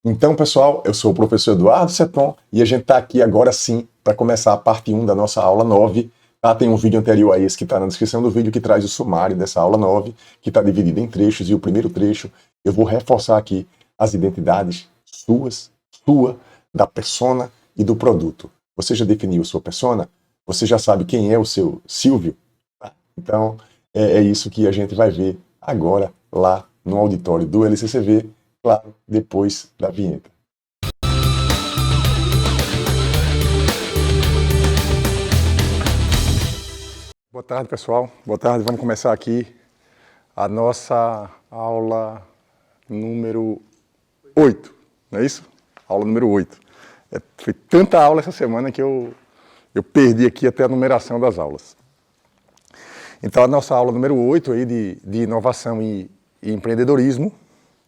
Então, pessoal, eu sou o professor Eduardo Seton e a gente está aqui agora sim para começar a parte 1 da nossa aula 9. Tá? Tem um vídeo anterior a esse que está na descrição do vídeo que traz o sumário dessa aula 9, que está dividido em trechos, e o primeiro trecho eu vou reforçar aqui as identidades sua, da persona e do produto. Você já definiu sua persona? Você já sabe quem é o seu Silvio? Tá? Então, é isso que a gente vai ver agora lá no auditório do LCCV, claro, depois da vinheta. Boa tarde, pessoal. Boa tarde. Vamos começar aqui a nossa aula número 8, não é isso? Aula número 8. Foi tanta aula essa semana que eu perdi aqui até a numeração das aulas. Então, a nossa aula número 8 aí de inovação e empreendedorismo,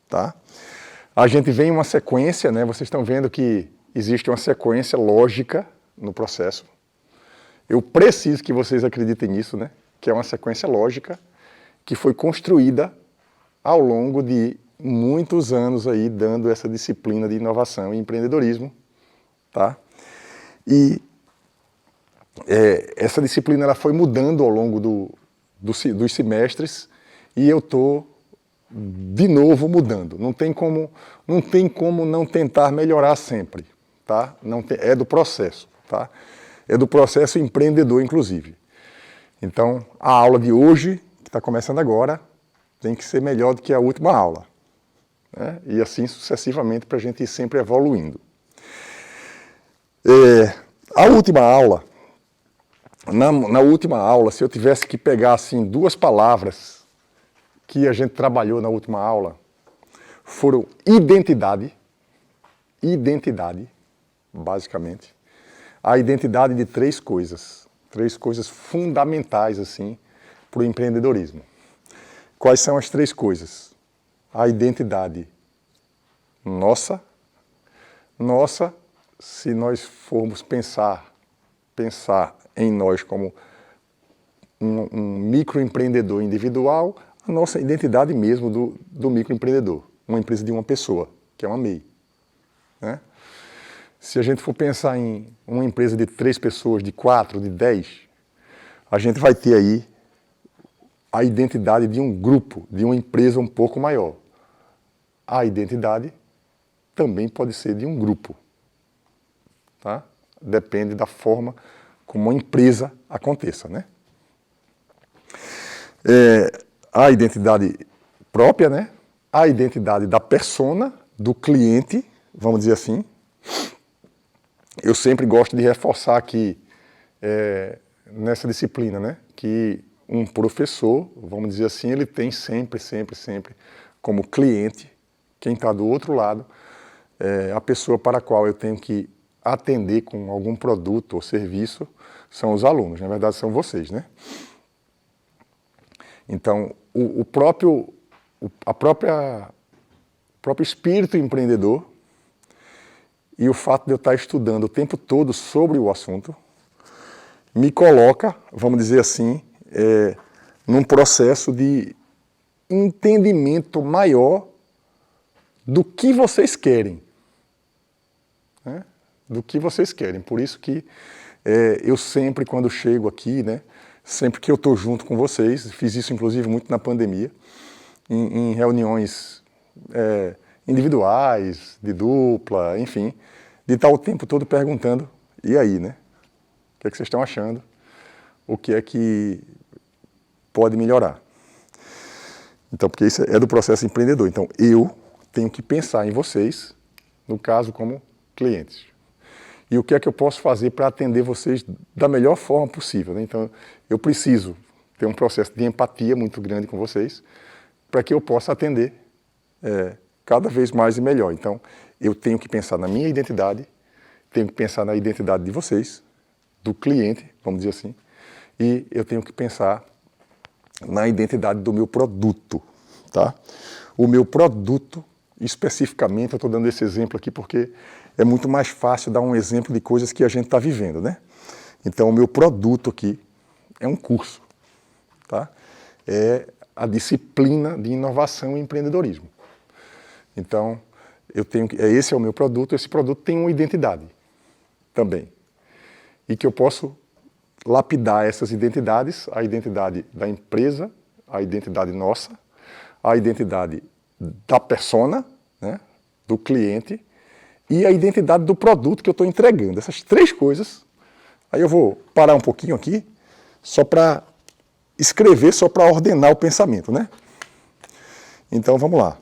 tá? A gente vem em uma sequência, né? Vocês estão vendo que existe uma sequência lógica no processo. Eu preciso que vocês acreditem nisso, né? Que é uma sequência lógica que foi construída ao longo de muitos anos aí, dando essa disciplina de inovação e empreendedorismo, tá? E essa disciplina ela foi mudando ao longo dos semestres e eu estou de novo mudando. Não tem como não tentar melhorar sempre, tá? É do processo, tá? É do processo empreendedor, inclusive. Então, a aula de hoje, que está começando agora, tem que ser melhor do que a última aula, né? E assim sucessivamente para a gente ir sempre evoluindo. A última aula, na última aula, se eu tivesse que pegar assim duas palavras que a gente trabalhou na última aula, foram identidade, basicamente, a identidade de três coisas fundamentais assim para o empreendedorismo. Quais são as três coisas? A identidade nossa, se nós formos pensar em nós como um microempreendedor individual, a nossa identidade mesmo do microempreendedor, uma empresa de uma pessoa, que é uma MEI, né? Se a gente for pensar em uma empresa de 3 pessoas, de 4, de 10, a gente vai ter aí a identidade de um grupo, de uma empresa um pouco maior. A identidade também pode ser de um grupo, tá? Depende da forma como uma empresa aconteça, né? A identidade própria, né? A identidade da persona, do cliente, vamos dizer assim. Eu sempre gosto de reforçar aqui, nessa disciplina, né? Que um professor, vamos dizer assim, ele tem sempre como cliente, quem está do outro lado, a pessoa para a qual eu tenho que atender com algum produto ou serviço, são os alunos, na verdade são vocês, né? Então, o próprio espírito empreendedor e o fato de eu estar estudando o tempo todo sobre o assunto me coloca, vamos dizer assim, num processo de entendimento maior do que vocês querem, né? Do que vocês querem. Por isso que eu sempre, quando chego aqui, né, sempre que eu estou junto com vocês, fiz isso inclusive muito na pandemia, em reuniões individuais, de dupla, enfim, de estar o tempo todo perguntando, e aí, né? O que é que vocês estão achando? O que é que pode melhorar? Então, porque isso é do processo empreendedor. Então, eu tenho que pensar em vocês, no caso, como clientes. E o que é que eu posso fazer para atender vocês da melhor forma possível, né? Então, eu preciso ter um processo de empatia muito grande com vocês para que eu possa atender cada vez mais e melhor. Então, eu tenho que pensar na minha identidade, tenho que pensar na identidade de vocês, do cliente, vamos dizer assim, e eu tenho que pensar na identidade do meu produto, tá? O meu produto, especificamente, eu estou dando esse exemplo aqui porque é muito mais fácil dar um exemplo de coisas que a gente está vivendo, né? Então, o meu produto aqui é um curso, tá? É a disciplina de inovação e empreendedorismo. Então, esse é o meu produto, esse produto tem uma identidade também. E que eu posso lapidar essas identidades, a identidade da empresa, a identidade nossa, a identidade da persona, né, do cliente, e a identidade do produto que eu estou entregando. Essas três coisas. Aí eu vou parar um pouquinho aqui, só para escrever, só para ordenar o pensamento, né? Então vamos lá.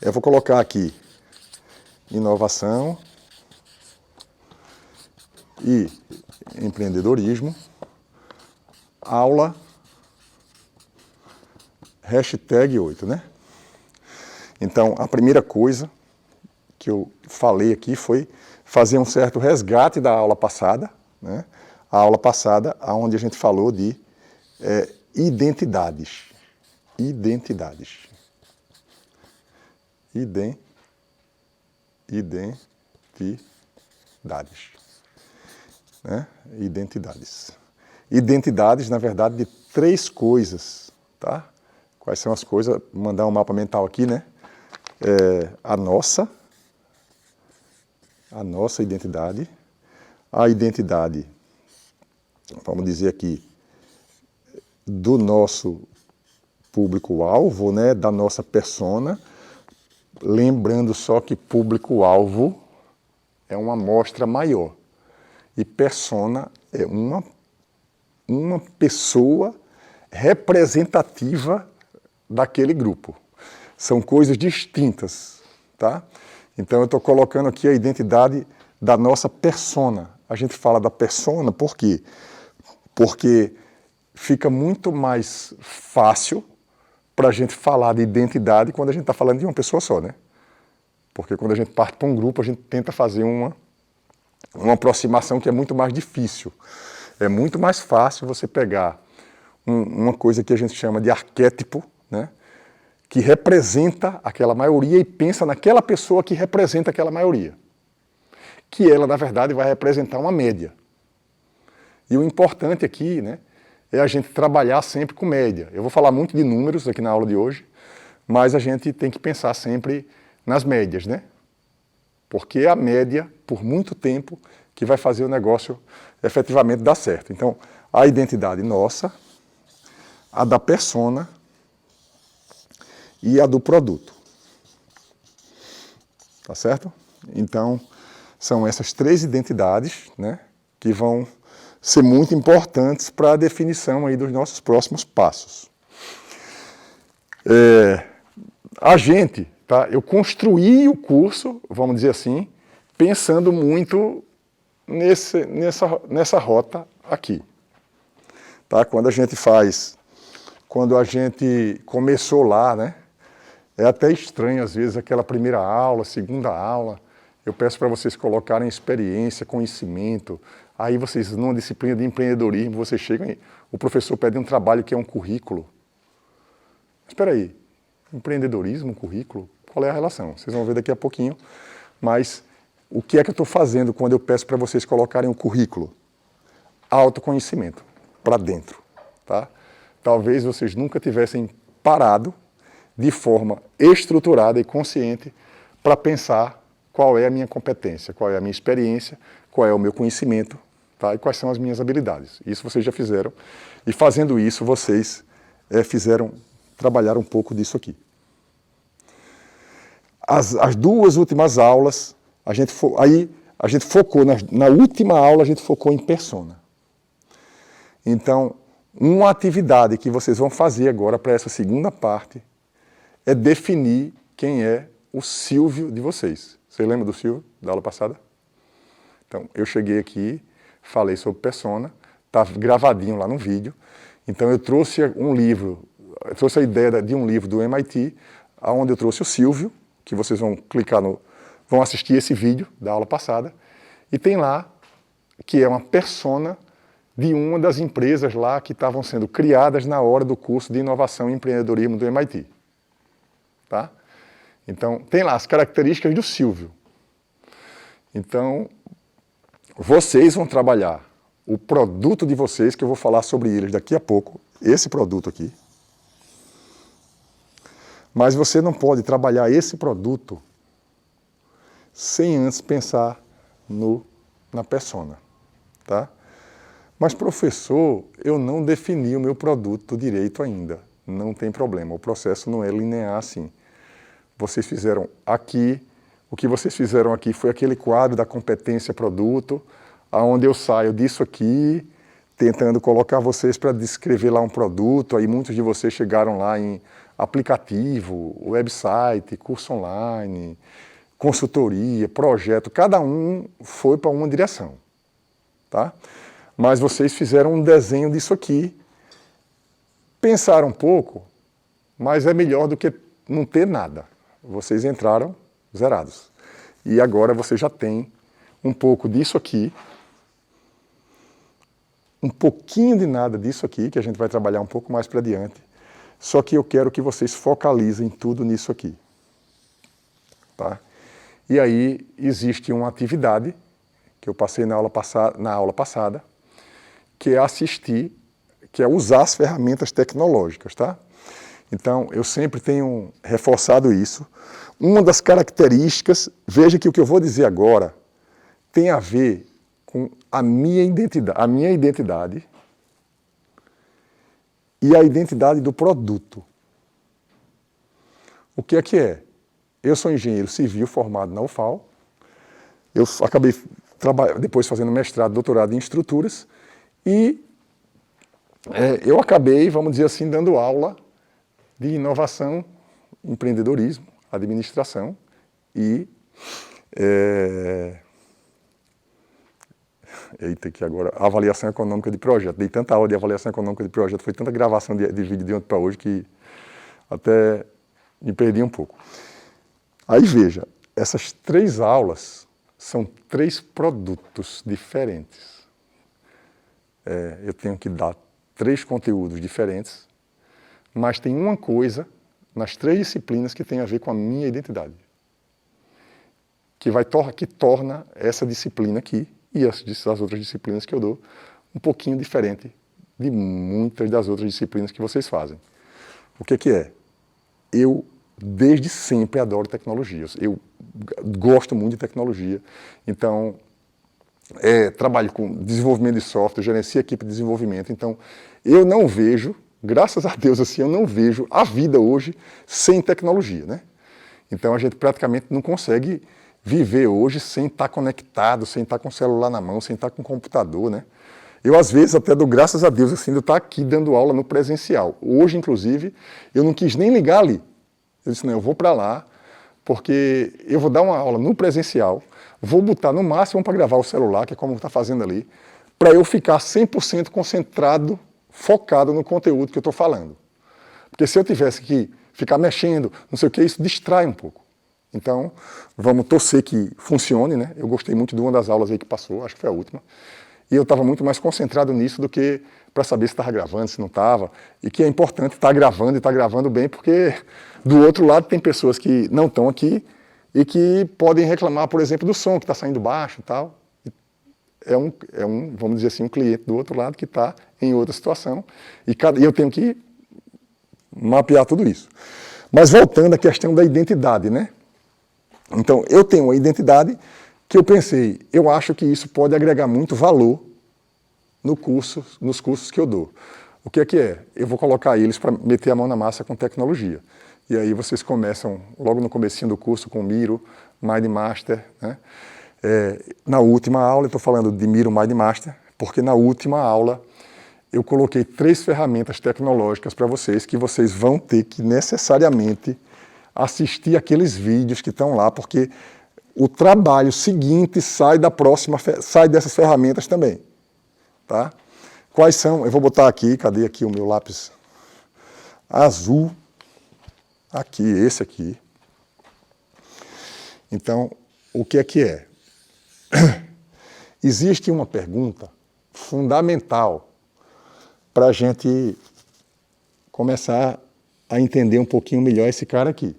Eu vou colocar aqui inovação e empreendedorismo, aula, #8, né? Então, a primeira coisa que eu falei aqui foi fazer um certo resgate da aula passada, né? A aula passada, onde a gente falou de identidades. Identidades. Identidades. Né? Identidades. Identidades, na verdade, de três coisas, tá? Quais são as coisas? Vou mandar um mapa mental aqui, né? A nossa identidade, a identidade, vamos dizer aqui, do nosso público-alvo, né? Da nossa persona, lembrando só que público-alvo é uma amostra maior. E persona é uma pessoa representativa daquele grupo. São coisas distintas, tá? Então eu estou colocando aqui a identidade da nossa persona. A gente fala da persona por quê? Porque fica muito mais fácil para a gente falar de identidade quando a gente está falando de uma pessoa só, né? Porque quando a gente parte para um grupo, a gente tenta fazer uma aproximação que é muito mais difícil. É muito mais fácil você pegar uma coisa que a gente chama de arquétipo, né? Que representa aquela maioria e pensa naquela pessoa que representa aquela maioria. Que ela, na verdade, vai representar uma média. E o importante aqui, né, é a gente trabalhar sempre com média. Eu vou falar muito de números aqui na aula de hoje, mas a gente tem que pensar sempre nas médias, né? Porque é a média, por muito tempo, que vai fazer o negócio efetivamente dar certo. Então, a identidade nossa, a da persona e a do produto. Tá certo? Então, são essas três identidades, né, que vão ser muito importantes para a definição aí dos nossos próximos passos. Tá, eu construí o curso, vamos dizer assim, pensando muito nessa rota aqui. Tá? Quando a gente começou lá, né, é até estranho às vezes aquela primeira aula, segunda aula, eu peço para vocês colocarem experiência, conhecimento, aí vocês, numa disciplina de empreendedorismo, vocês chegam e o professor pede um trabalho que é um currículo. Mas espera aí, empreendedorismo, currículo, qual é a relação? Vocês vão ver daqui a pouquinho, mas o que é que eu estou fazendo quando eu peço para vocês colocarem um currículo? Autoconhecimento, para dentro, tá? Talvez vocês nunca tivessem parado de forma estruturada e consciente para pensar qual é a minha competência, qual é a minha experiência, qual é o meu conhecimento, tá? E quais são as minhas habilidades. Isso vocês já fizeram. E fazendo isso, vocês trabalharam um pouco disso aqui. As duas últimas aulas, a gente focou, na última aula a gente focou em persona. Então, uma atividade que vocês vão fazer agora para essa segunda parte é definir quem é o Silvio de vocês. Vocês lembram do Silvio, da aula passada? Então, eu cheguei aqui, falei sobre persona, está gravadinho lá no vídeo. Então, eu trouxe a ideia de um livro do MIT, onde eu trouxe o Silvio, que vocês vão clicar vão assistir esse vídeo da aula passada, e tem lá que é uma persona de uma das empresas lá que estavam sendo criadas na hora do curso de inovação e empreendedorismo do MIT. Tá? Então, tem lá as características do Silvio. Então, vocês vão trabalhar o produto de vocês, que eu vou falar sobre eles daqui a pouco, esse produto aqui. Mas você não pode trabalhar esse produto sem antes pensar na persona, tá? Mas, professor, eu não defini o meu produto direito ainda. Não tem problema, o processo não é linear assim. Vocês fizeram aqui, o que vocês fizeram aqui foi aquele quadro da competência produto, aonde eu saio disso aqui, tentando colocar vocês para descrever lá um produto, aí muitos de vocês chegaram lá em aplicativo, website, curso online, consultoria, projeto, cada um foi para uma direção, tá? Mas vocês fizeram um desenho disso aqui, pensaram um pouco, mas é melhor do que não ter nada. Vocês entraram zerados. E agora você já tem um pouco disso aqui, um pouquinho de nada disso aqui, que a gente vai trabalhar um pouco mais para adiante, só que eu quero que vocês focalizem tudo nisso aqui. Tá? E aí existe uma atividade, que eu passei na aula passada, que é assistir, que é usar as ferramentas tecnológicas, tá? Então, eu sempre tenho reforçado isso. Uma das características, veja que o que eu vou dizer agora tem a ver com a minha identidade e a identidade do produto. O que é que é? Eu sou engenheiro civil formado na UFAL, eu acabei depois fazendo mestrado, doutorado em estruturas e eu acabei, vamos dizer assim, dando aula de inovação, empreendedorismo, administração e eita, que agora, avaliação econômica de projeto. Dei tanta aula de avaliação econômica de projeto, foi tanta gravação de vídeo de ontem para hoje que até me perdi um pouco. Aí veja, essas 3 aulas são 3 produtos diferentes. Eu tenho que dar 3 conteúdos diferentes, mas tem uma coisa nas 3 disciplinas que tem a ver com a minha identidade, que torna essa disciplina aqui e as outras disciplinas que eu dou um pouquinho diferente de muitas das outras disciplinas que vocês fazem. O que é? Eu, desde sempre, adoro tecnologias. Eu gosto muito de tecnologia. Então, trabalho com desenvolvimento de software, gerencio a equipe de desenvolvimento. Então, eu não vejo, graças a Deus, assim, eu não vejo a vida hoje sem tecnologia, né? Então, a gente praticamente não consegue viver hoje sem estar conectado, sem estar com o celular na mão, sem estar com o computador, né? Eu, às vezes, até dou graças a Deus, assim, de eu estar aqui dando aula no presencial. Hoje, inclusive, eu não quis nem ligar ali. Eu disse, não, eu vou para lá, porque eu vou dar uma aula no presencial, vou botar no máximo para gravar o celular, que é como está fazendo ali, para eu ficar 100% concentrado, focado no conteúdo que eu estou falando. Porque se eu tivesse que ficar mexendo, não sei o que, isso distrai um pouco. Então, vamos torcer que funcione, né? Eu gostei muito de uma das aulas aí que passou, acho que foi a última, e eu estava muito mais concentrado nisso do que para saber se estava gravando, se não estava, e que é importante estar gravando e estar gravando bem, porque do outro lado tem pessoas que não estão aqui e que podem reclamar, por exemplo, do som que está saindo baixo e tal. Vamos dizer assim, um cliente do outro lado que está em outra situação, e eu tenho que mapear tudo isso. Mas voltando à questão da identidade, né? Então, eu tenho uma identidade que eu pensei, eu acho que isso pode agregar muito valor nos cursos que eu dou. O que é? Eu vou colocar eles para meter a mão na massa com tecnologia. E aí vocês começam, logo no comecinho do curso, com Miro, MindMaster, né? Na última aula, eu estou falando de Miro MindMaster, porque na última aula eu coloquei 3 ferramentas tecnológicas para vocês, que vocês vão ter que necessariamente assistir aqueles vídeos que estão lá, porque o trabalho seguinte sai dessas ferramentas também. Tá? Quais são? Eu vou botar aqui, cadê aqui o meu lápis azul? Aqui, esse aqui. Então, o que é? Existe uma pergunta fundamental para a gente começar a entender um pouquinho melhor esse cara aqui.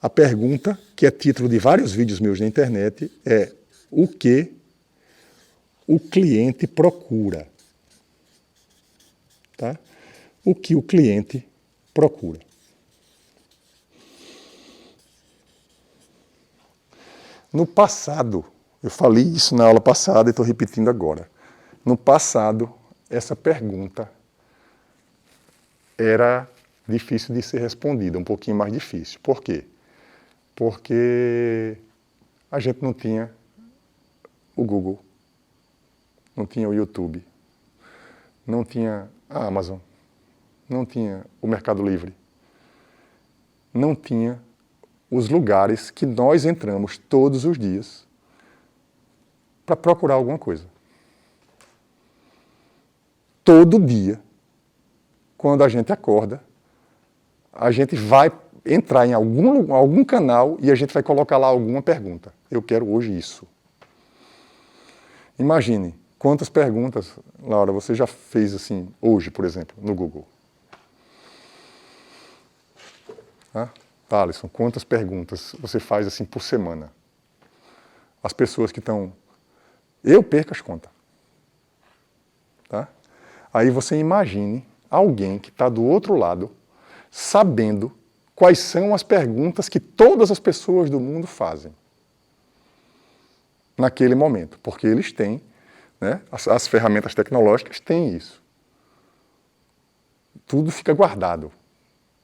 A pergunta, que é título de vários vídeos meus na internet, é: o que o cliente procura? Tá? O que o cliente procura? No passado, eu falei isso na aula passada e estou repetindo agora. No passado, essa pergunta era difícil de ser respondida, um pouquinho mais difícil. Por quê? Porque a gente não tinha o Google, não tinha o YouTube, não tinha a Amazon, não tinha o Mercado Livre, não tinha os lugares que nós entramos todos os dias para procurar alguma coisa. Todo dia, quando a gente acorda, a gente vai entrar em algum canal e a gente vai colocar lá alguma pergunta. Eu quero hoje isso. Imagine quantas perguntas, Laura, você já fez assim, hoje, por exemplo, no Google. Alisson, quantas perguntas você faz assim por semana? As pessoas que estão... Eu perco as contas. Tá? Aí você imagine alguém que está do outro lado, sabendo quais são as perguntas que todas as pessoas do mundo fazem naquele momento, porque eles têm, né, as ferramentas tecnológicas têm isso. Tudo fica guardado,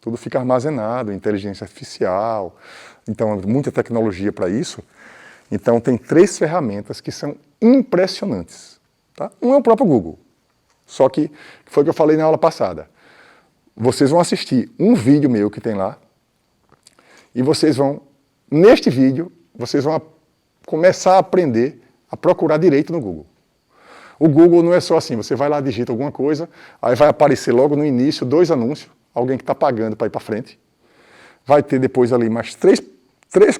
tudo fica armazenado, inteligência artificial, então muita tecnologia para isso. Então tem 3 ferramentas que são impressionantes. Tá? Um é o próprio Google, só que foi o que eu falei na aula passada. Vocês vão assistir um vídeo meu que tem lá, e vocês vão, neste vídeo, vocês vão começar a aprender a procurar direito no Google. O Google não é só assim, você vai lá, digita alguma coisa, aí vai aparecer logo no início 2 anúncios, alguém que está pagando para ir para frente. Vai ter depois ali mais 3,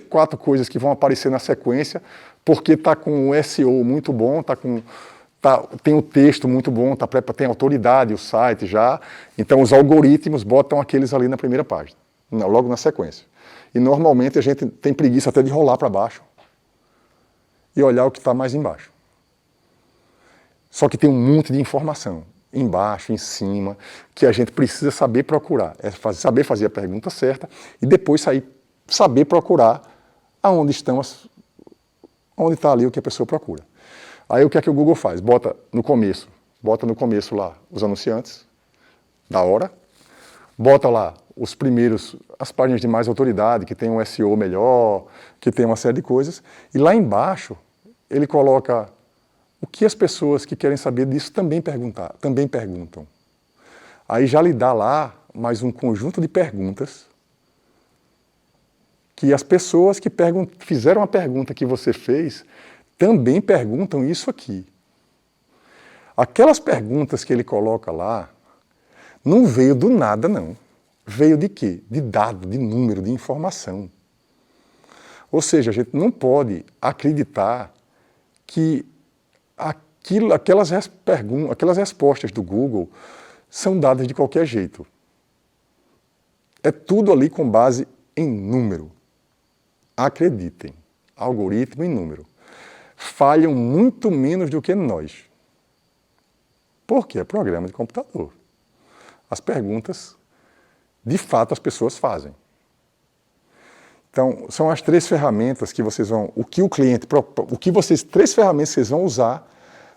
4 coisas que vão aparecer na sequência, porque está com o SEO muito bom, tem o texto muito bom, tem autoridade o site já, então os algoritmos botam aqueles ali na primeira página, logo na sequência. E normalmente a gente tem preguiça até de rolar para baixo e olhar o que está mais embaixo. Só que tem um monte de informação, embaixo, em cima, que a gente precisa saber procurar. É saber fazer a pergunta certa e depois saber procurar onde está ali o que a pessoa procura. Aí o que é que o Google faz? Bota no começo lá os anunciantes da hora, bota lá as páginas de mais autoridade, que tem um SEO melhor, que tem uma série de coisas, e lá embaixo ele coloca o que as pessoas que querem saber disso também perguntam. Aí já lhe dá lá mais um conjunto de perguntas que as pessoas que fizeram a pergunta que você fez também perguntam isso aqui. Aquelas perguntas que ele coloca lá não veio do nada, não. Veio de quê? De dado, de número, de informação. Ou seja, a gente não pode acreditar que aquelas respostas do Google são dadas de qualquer jeito. É tudo ali com base em número. Acreditem, algoritmo em número. Falham muito menos do que nós. Porque é programa de computador. As perguntas, de fato, as pessoas fazem. Então, são as 3 ferramentas que vocês vão... três ferramentas vocês vão usar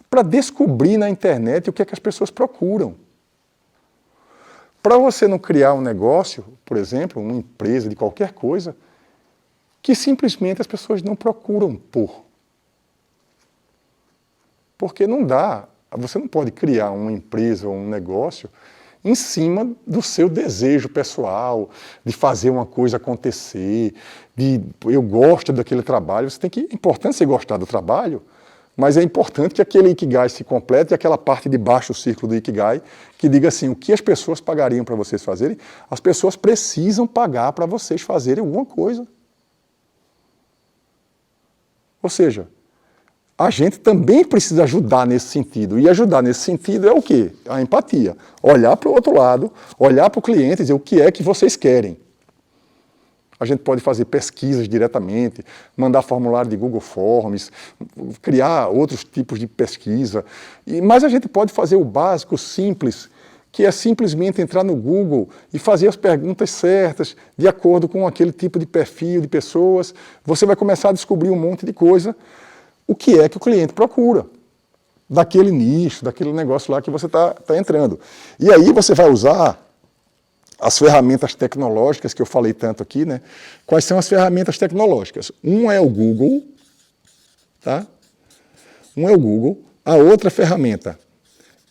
para descobrir na internet o que é que as pessoas procuram. Para você não criar um negócio, por exemplo, uma empresa de qualquer coisa, que simplesmente as pessoas não procuram por. Porque não dá, você não pode criar uma empresa ou um negócio em cima do seu desejo pessoal, de fazer uma coisa acontecer, eu gosto daquele trabalho. É importante você gostar do trabalho, mas é importante que aquele Ikigai se complete e aquela parte de baixo do círculo do Ikigai que diga assim, o que as pessoas pagariam para vocês fazerem, as pessoas precisam pagar para vocês fazerem alguma coisa. Ou seja, a gente também precisa ajudar nesse sentido. E ajudar nesse sentido é o quê? A empatia. Olhar para o outro lado, olhar para o cliente e dizer o que é que vocês querem. A gente pode fazer pesquisas diretamente, mandar formulário de Google Forms, criar outros tipos de pesquisa. Mas a gente pode fazer o básico, simples, que é simplesmente entrar no Google e fazer as perguntas certas, de acordo com aquele tipo de perfil de pessoas. Você vai começar a descobrir um monte de coisa, o que é que o cliente procura, daquele nicho, daquele negócio lá que você está entrando. E aí você vai usar as ferramentas tecnológicas que eu falei tanto aqui, né? Quais são as ferramentas tecnológicas? Um é o Google, tá? Um é o Google. A outra ferramenta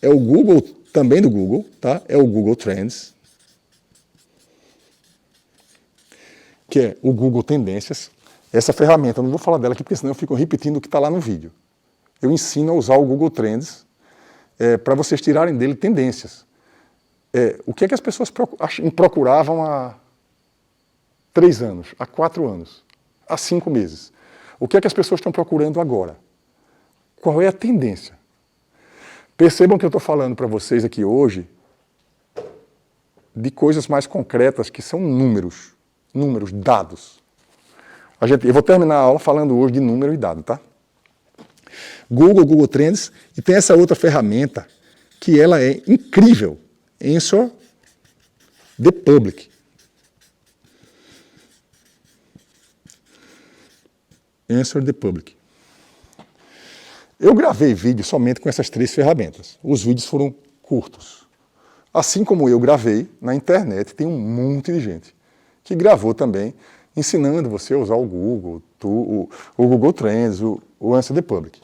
é o Google, também do Google, tá? É o Google Trends, que é o Google Tendências. Essa ferramenta, eu não vou falar dela aqui, porque senão eu fico repetindo o que está lá no vídeo. Eu ensino a usar o Google Trends para vocês tirarem dele tendências. O que é que as pessoas procuravam há 3 anos, há 4 anos, há 5 meses? O que é que as pessoas estão procurando agora? Qual é a tendência? Percebam que eu estou falando para vocês aqui hoje de coisas mais concretas que são números, dados. Eu vou terminar a aula falando hoje de número e dado, tá? Google Trends, e tem essa outra ferramenta que ela é incrível, Answer the Public. Answer the Public. Eu gravei vídeo somente com essas 3 ferramentas. Os vídeos foram curtos. Assim como eu gravei, na internet tem um monte de gente que gravou também, ensinando você a usar o Google, o Google Trends, o Answer the Public.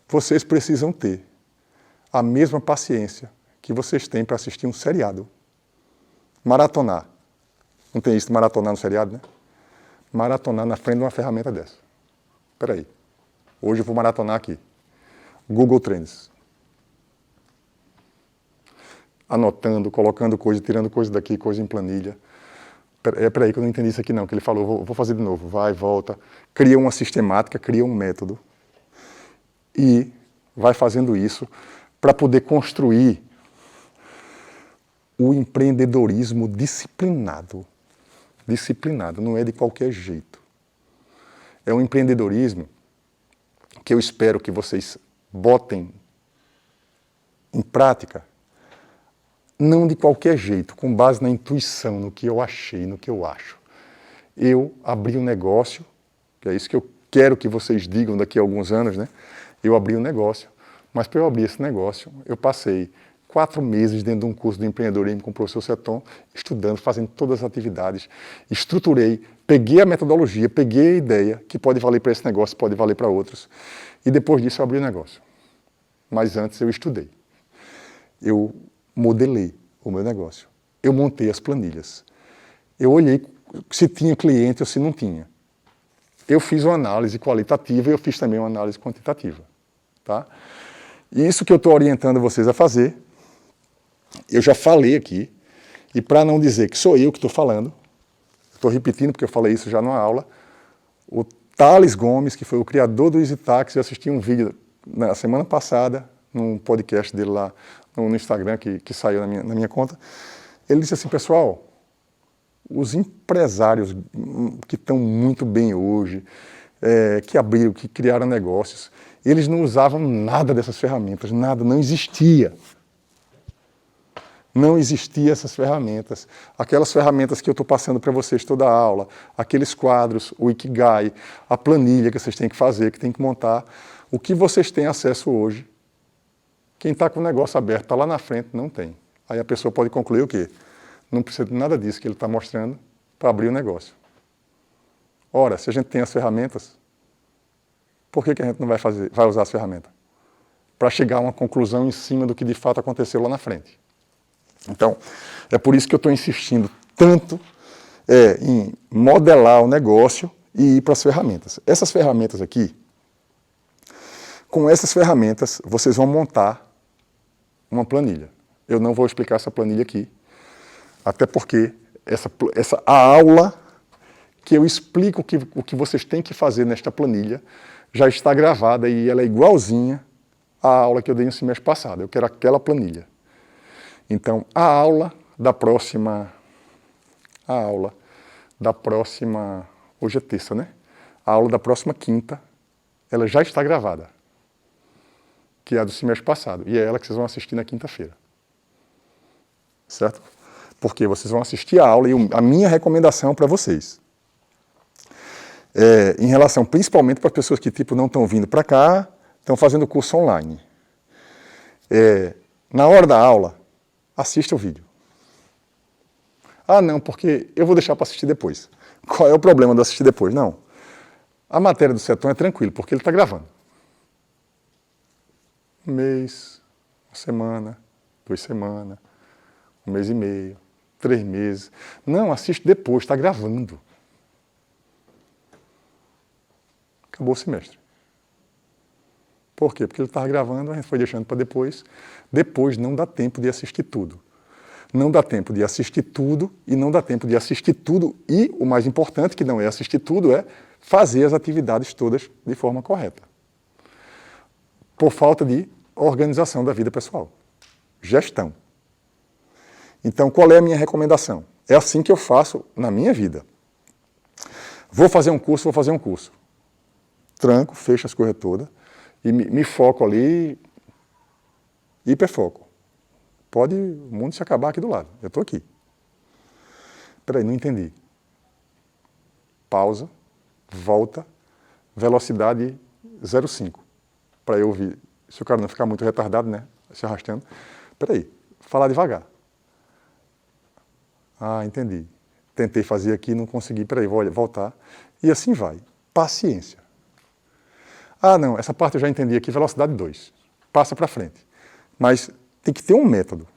Vocês precisam ter a mesma paciência que vocês têm para assistir um seriado. Maratonar. Não tem isso de maratonar no seriado, né? Maratonar na frente de uma ferramenta dessa. Espera aí. Hoje eu vou maratonar aqui. Google Trends. Anotando, colocando coisa, tirando coisa daqui, coisa em planilha. Peraí que eu não entendi isso aqui não, que ele falou, vou fazer de novo. Vai, volta. Cria uma sistemática, cria um método. E vai fazendo isso para poder construir o empreendedorismo disciplinado. Disciplinado, não é de qualquer jeito. É um empreendedorismo que eu espero que vocês botem em prática, não de qualquer jeito, com base na intuição, no que eu achei, no que eu acho. Eu abri um negócio, que é isso que eu quero que vocês digam daqui a alguns anos, né? Eu abri um negócio, mas para eu abrir esse negócio, eu passei 4 meses dentro de um curso de empreendedorismo com o professor Seton, estudando, fazendo todas as atividades, estruturei, peguei a metodologia, peguei a ideia que pode valer para esse negócio, pode valer para outros, e depois disso eu abri o negócio. Mas antes eu estudei. Eu modelei o meu negócio. Eu montei as planilhas. Eu olhei se tinha cliente ou se não tinha. Eu fiz uma análise qualitativa e eu fiz também uma análise quantitativa. Tá? E isso que eu estou orientando vocês a fazer, eu já falei aqui, e para não dizer que sou eu que estou falando, estou repetindo porque eu falei isso já numa aula, o Thales Gomes, que foi o criador do EasyTax, eu assisti um vídeo na semana passada, num podcast dele lá no Instagram, que saiu na minha conta, ele disse assim, pessoal, os empresários que estão muito bem hoje, que abriram, que criaram negócios, eles não usavam nada dessas ferramentas, nada, não existia. Não existiam essas ferramentas. Aquelas ferramentas que eu estou passando para vocês toda a aula, aqueles quadros, o Ikigai, a planilha que vocês têm que fazer, que têm que montar, o que vocês têm acesso hoje, quem está com o negócio aberto, está lá na frente, não tem. Aí a pessoa pode concluir o quê? Não precisa de nada disso que ele está mostrando para abrir o negócio. Ora, se a gente tem as ferramentas, por que a gente não vai usar as ferramentas? Para chegar a uma conclusão em cima do que de fato aconteceu lá na frente. Então, é por isso que eu estou insistindo tanto em modelar o negócio e ir para as ferramentas. Essas ferramentas aqui, com essas ferramentas, vocês vão montar uma planilha. Eu não vou explicar essa planilha aqui, até porque a aula que eu explico o que vocês têm que fazer nesta planilha já está gravada e ela é igualzinha à aula que eu dei no semestre passado. Eu quero aquela planilha. Então, a aula da próxima, hoje é terça, né? A aula da próxima quinta, ela já está gravada, que é a do semestre passado, e é ela que vocês vão assistir na quinta-feira. certo? Porque vocês vão assistir a aula e a minha recomendação para vocês, em relação principalmente para as pessoas que tipo, não estão vindo para cá, estão fazendo curso online. Na hora da aula, assista o vídeo. Ah, não, porque eu vou deixar para assistir depois. Qual é o problema de assistir depois? Não. A matéria do Seton é tranquilo, porque ele está gravando. Um mês, uma semana, 2 semanas, 1 mês e meio, 3 meses. Não, assiste depois, está gravando. Acabou o semestre. Por quê? Porque ele estava gravando, a gente foi deixando para depois. Depois não dá tempo de assistir tudo. Não dá tempo de assistir tudo e não dá tempo de assistir tudo. E o mais importante, que não é assistir tudo, é fazer as atividades todas de forma correta. Por falta de organização da vida pessoal. Gestão. Então, qual é a minha recomendação? É assim que eu faço na minha vida. Vou fazer um curso. Tranco, fecho as coisas todas e me foco ali, hiperfoco. Pode o mundo se acabar aqui do lado, eu estou aqui. Espera aí, não entendi. Pausa, volta, velocidade 0,5. Para eu ouvir, se o cara não ficar muito retardado, né, se arrastando. Espera aí, falar devagar. Ah, entendi. Tentei fazer aqui, não consegui, espera aí, vou voltar. E assim vai. Paciência. Ah, não, essa parte eu já entendi aqui, velocidade 2. Passa para frente. Mas tem que ter um método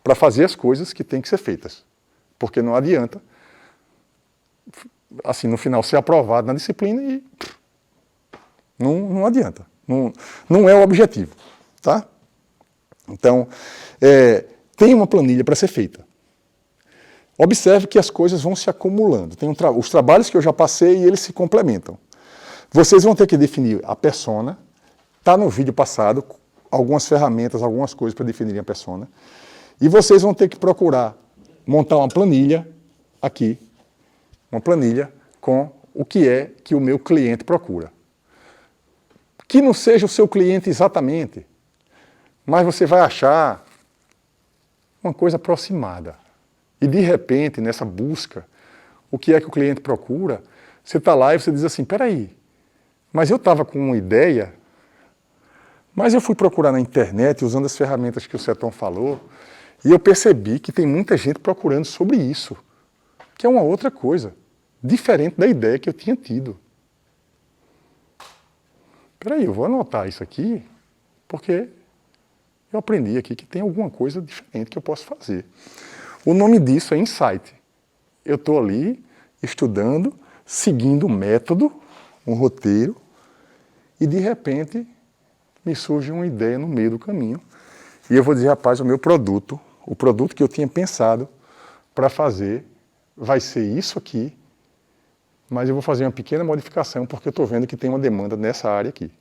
para fazer as coisas que têm que ser feitas. Porque não adianta, assim, no final, ser aprovado na disciplina e não adianta. Não é o objetivo, tá? Então, tem uma planilha para ser feita. Observe que as coisas vão se acumulando. Tem os trabalhos que eu já passei e eles se complementam. Vocês vão ter que definir a persona. Está no vídeo passado, algumas ferramentas, algumas coisas para definirem a persona. E vocês vão ter que procurar montar uma planilha aqui, uma planilha com o que é que o meu cliente procura. Que não seja o seu cliente exatamente, mas você vai achar uma coisa aproximada. E de repente, nessa busca, o que é que o cliente procura, você está lá e você diz assim, peraí, mas eu estava com uma ideia, mas eu fui procurar na internet, usando as ferramentas que o Seton falou, e eu percebi que tem muita gente procurando sobre isso, que é uma outra coisa, diferente da ideia que eu tinha tido. Peraí, eu vou anotar isso aqui, porque eu aprendi aqui que tem alguma coisa diferente que eu posso fazer. O nome disso é insight. Eu estou ali estudando, seguindo um método, um roteiro, e de repente me surge uma ideia no meio do caminho. E eu vou dizer, rapaz, o produto que eu tinha pensado para fazer vai ser isso aqui, mas eu vou fazer uma pequena modificação porque eu estou vendo que tem uma demanda nessa área aqui.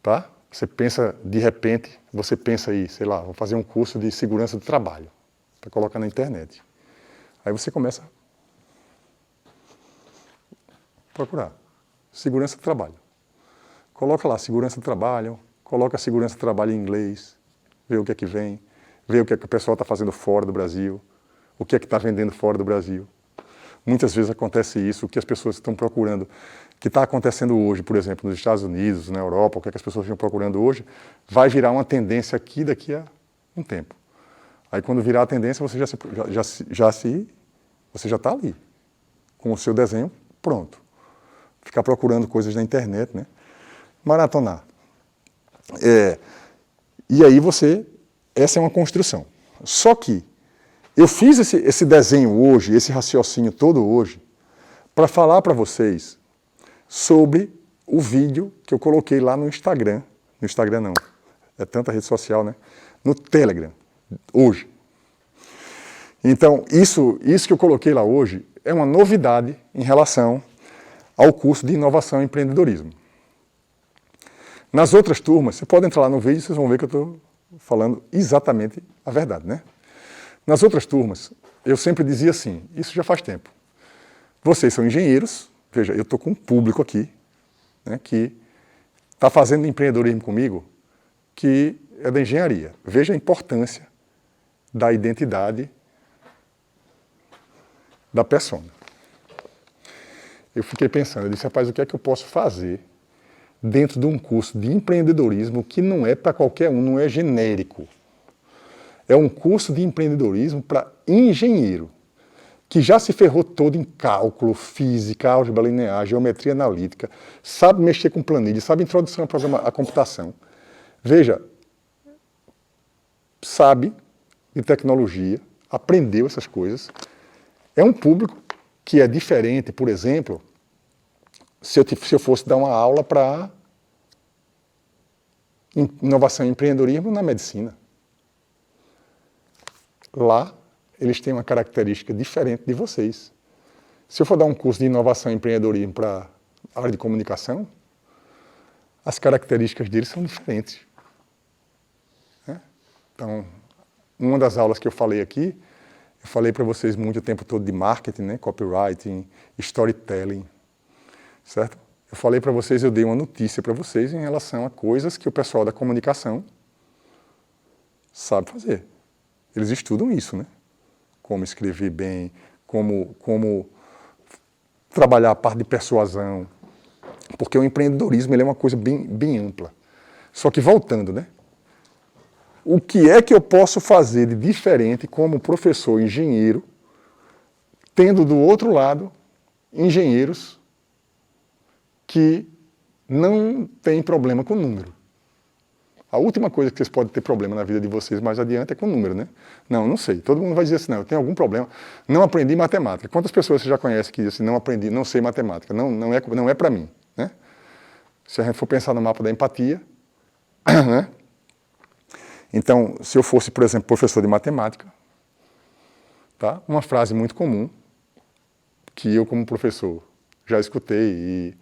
Tá? Você pensa, de repente, você pensa aí, sei lá, vou fazer um curso de segurança do trabalho, para colocar na internet. Aí você começa a procurar segurança do trabalho. Coloca lá segurança do trabalho, coloca segurança do trabalho em inglês, vê o que é que vem, vê o que é que o pessoal está fazendo fora do Brasil, o que é que está vendendo fora do Brasil. Muitas vezes acontece isso, o que as pessoas estão procurando, que está acontecendo hoje, por exemplo, nos Estados Unidos, na Europa, o que é que as pessoas estão procurando hoje, vai virar uma tendência aqui daqui a um tempo. Aí quando virar a tendência, você já está ali, com o seu desenho pronto. Ficar procurando coisas na internet, né? Maratonar. E aí essa é uma construção. Só que eu fiz esse desenho hoje, esse raciocínio todo hoje, para falar para vocês sobre o vídeo que eu coloquei lá no Instagram. No Instagram não, é tanta rede social, né? No Telegram, hoje. Então, isso que eu coloquei lá hoje é uma novidade em relação ao curso de inovação e empreendedorismo. Nas outras turmas, você pode entrar lá no vídeo e vocês vão ver que eu estou falando exatamente a verdade, né? Nas outras turmas, eu sempre dizia assim, isso já faz tempo. Vocês são engenheiros, veja, eu estou com um público aqui, né, que está fazendo empreendedorismo comigo, que é da engenharia. Veja a importância da identidade da persona. Eu fiquei pensando, eu disse, rapaz, o que é que eu posso fazer dentro de um curso de empreendedorismo que não é para qualquer um, não é genérico. É um curso de empreendedorismo para engenheiro, que já se ferrou todo em cálculo, física, álgebra linear, geometria analítica, sabe mexer com planilha, sabe introdução à computação. Veja, sabe de tecnologia, aprendeu essas coisas. É um público que é diferente, por exemplo, se eu fosse dar uma aula para inovação e empreendedorismo na medicina. Lá, eles têm uma característica diferente de vocês. Se eu for dar um curso de inovação e empreendedorismo para a área de comunicação, as características deles são diferentes. Né? Então, uma das aulas que eu falei aqui, eu falei para vocês muito o tempo todo de marketing, né? Copywriting, storytelling, certo? Eu falei para vocês, eu dei uma notícia para vocês em relação a coisas que o pessoal da comunicação sabe fazer. Eles estudam isso, né? Como escrever bem, como trabalhar a parte de persuasão, porque o empreendedorismo ele é uma coisa bem ampla. Só que voltando, né? O que é que eu posso fazer de diferente como professor engenheiro, tendo do outro lado engenheiros que não têm problema com número? A última coisa que vocês podem ter problema na vida de vocês mais adiante é com número, né? Não sei. Todo mundo vai dizer assim, não, eu tenho algum problema, não aprendi matemática. Quantas pessoas você já conhece que dizem assim, não aprendi, não sei matemática, não é para mim, né? Se a gente for pensar no mapa da empatia, né? Então, se eu fosse, por exemplo, professor de matemática, tá? Uma frase muito comum, que eu como professor já escutei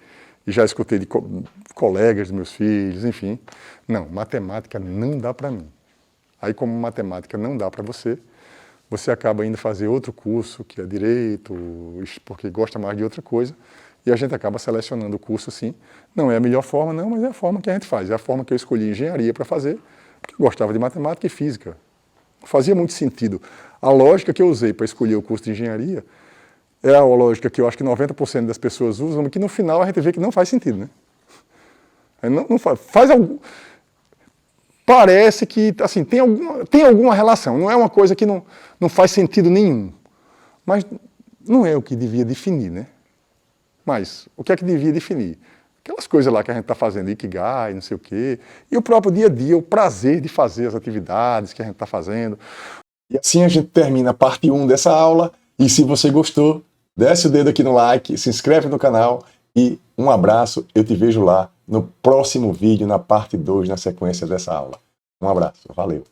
e já escutei de colegas dos meus filhos, enfim. Não, matemática não dá para mim. Aí, como matemática não dá para você, você acaba indo fazer outro curso, que é direito, porque gosta mais de outra coisa, e a gente acaba selecionando o curso assim. Não é a melhor forma, não, mas é a forma que a gente faz. É a forma que eu escolhi engenharia para fazer, porque eu gostava de matemática e física. Fazia muito sentido. A lógica que eu usei para escolher o curso de engenharia é a lógica que eu acho que 90% das pessoas usam, mas que no final a gente vê que não faz sentido, né? Não faz algum... Parece que assim, tem alguma relação, não é uma coisa que não faz sentido nenhum. Mas não é o que devia definir, né? Mas o que é que devia definir? Aquelas coisas lá que a gente está fazendo, Ikigai, não sei o quê, e o próprio dia a dia, o prazer de fazer as atividades que a gente está fazendo. E assim a gente termina a parte 1 dessa aula, e se você gostou, desce o dedo aqui no like, se inscreve no canal, e um abraço, eu te vejo lá no próximo vídeo, na parte 2, na sequência dessa aula. Um abraço, valeu!